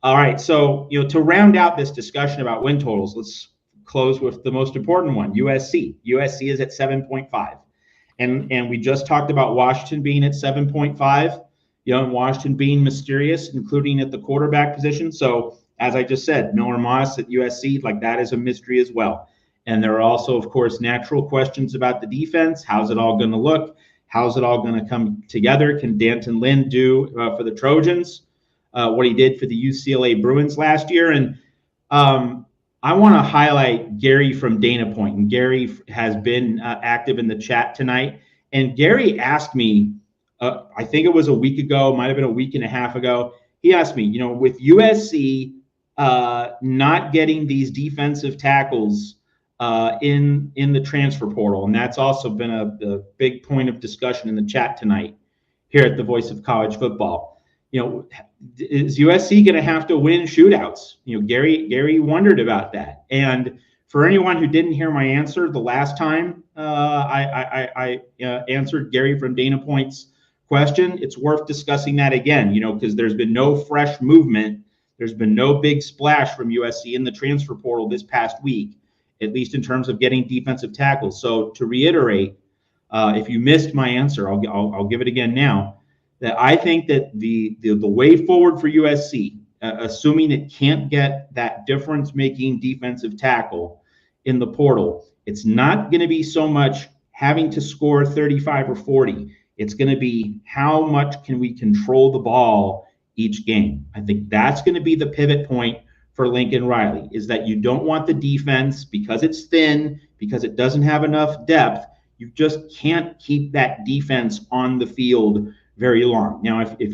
All right, so to round out this discussion about win totals, let's close with the most important one, USC. USC is at 7.5. And we just talked about Washington being at 7.5, and Washington being mysterious, including at the quarterback position. So as I just said, Miller Moss at USC, like that is a mystery as well. And there are also, of course, natural questions about the defense. How's it all going to look? How's it all going to come together? Can D'Anton Lynn do for the Trojans what he did for the UCLA Bruins last year? And I want to highlight Gary from Dana Point. And Gary has been active in the chat tonight. And Gary asked me, I think it was a week ago, might have been a week and a half ago. He asked me, with USC not getting these defensive tackles in the transfer portal, and that's also been a big point of discussion in the chat tonight here at the Voice of College Football. Is USC going to have to win shootouts? Gary wondered about that. And for anyone who didn't hear my answer the last time I answered Gary from Dana Point's question, it's worth discussing that again, because there's been no fresh movement. There's been no big splash from USC in the transfer portal this past week, at least in terms of getting defensive tackles. So to reiterate, if you missed my answer, I'll give it again now. That I think that the way forward for USC, assuming it can't get that difference-making defensive tackle in the portal, it's not going to be so much having to score 35 or 40. It's going to be how much can we control the ball each game. I think that's going to be the pivot point for Lincoln Riley, is that you don't want the defense, because it's thin, because it doesn't have enough depth, you just can't keep that defense on the field very long. Now, if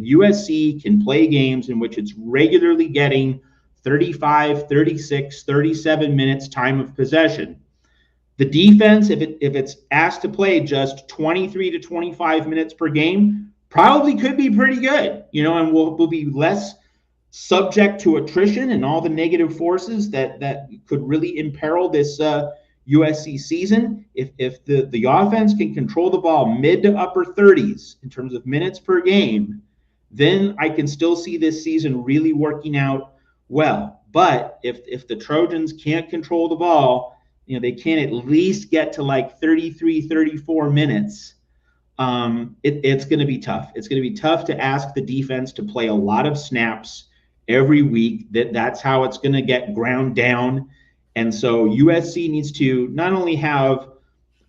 USC can play games in which it's regularly getting 35, 36, 37 minutes time of possession, the defense, if it's asked to play just 23 to 25 minutes per game, probably could be pretty good, and will be less subject to attrition and all the negative forces that could really imperil this USC season. If the offense can control the ball mid to upper 30s in terms of minutes per game, then I can still see this season really working out well. But if the Trojans can't control the ball, they can't at least get to like 33, 34 minutes. It's going to be tough. It's going to be tough to ask the defense to play a lot of snaps every week. That's how it's going to get ground down. And so USC needs to not only have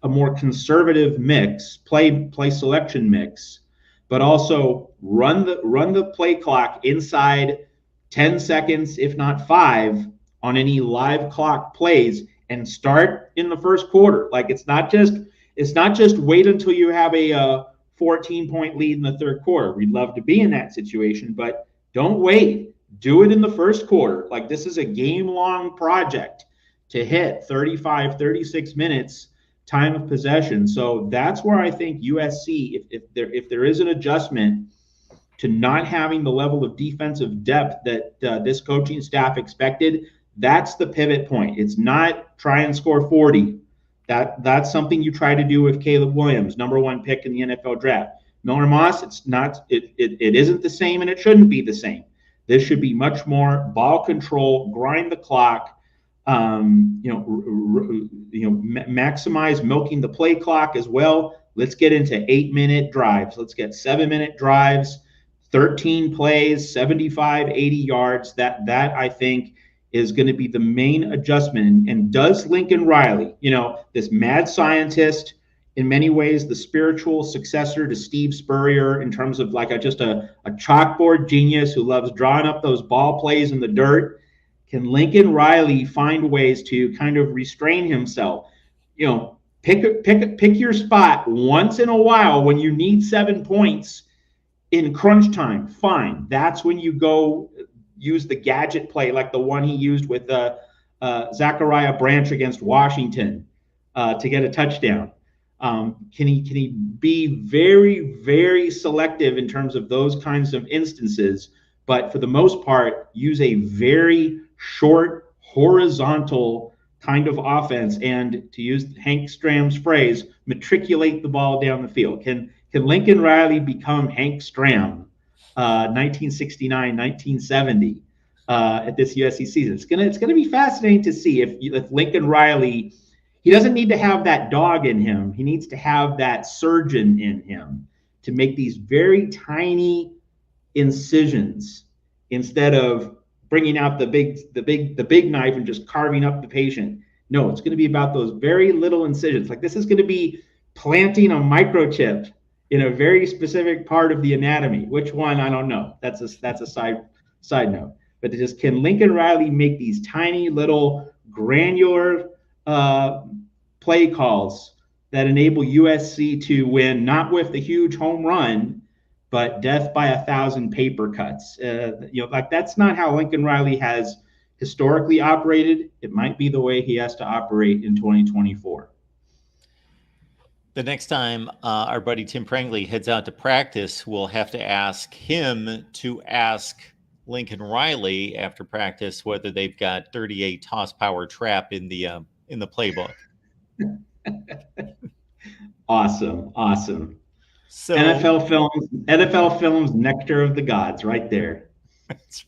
a more conservative mix, play selection mix, but also run the play clock inside 10 seconds, if not 5, on any live clock plays, and start in the first quarter. Like it's not just wait until you have a 14-point lead in the third quarter. We'd love to be in that situation, but don't wait. Do it in the first quarter. Like this is a game-long project to hit 35, 36 minutes time of possession. So that's where I think USC, if there is an adjustment to not having the level of defensive depth that this coaching staff expected, that's the pivot point. It's not try and score 40. That's something you try to do with Caleb Williams, number 1 pick in the NFL draft. Miller Moss, it isn't the same, and it shouldn't be the same. This should be much more ball control, grind the clock, maximize milking the play clock as well. Let's get into 8-minute drives. Let's get 7-minute drives, 13 plays, 75, 80 yards. That I think is going to be the main adjustment. And does Lincoln Riley, this mad scientist, in many ways the spiritual successor to Steve Spurrier in terms of like just a chalkboard genius who loves drawing up those ball plays in the dirt, can Lincoln Riley find ways to kind of restrain himself? Pick your spot once in a while when you need 7 points in crunch time. Fine. That's when you go use the gadget play like the one he used with Zachariah Branch against Washington to get a touchdown. Can he be very, very selective in terms of those kinds of instances, but for the most part, use a very short, horizontal kind of offense, and to use Hank Stram's phrase, matriculate the ball down the field? Can Lincoln Riley become Hank Stram 1969, 1970 at this USC season. It's gonna be fascinating to see if Lincoln Riley. He doesn't need to have that dog in him. He needs to have that surgeon in him to make these very tiny incisions instead of bringing out the big knife and just carving up the patient. No, it's going to be about those very little incisions. Like this is going to be planting a microchip in a very specific part of the anatomy. Which one? I don't know. That's a side note. But it just, can Lincoln Riley make these tiny little granular play calls that enable USC to win, not with the huge home run, but death by 1,000 paper cuts. Like that's not how Lincoln Riley has historically operated. It might be the way he has to operate in 2024. The next time our buddy Tim Prangley heads out to practice, we'll have to ask him to ask Lincoln Riley after practice whether they've got 38 toss power trap in the playbook. Awesome. So NFL films, nectar of the gods, right there. That's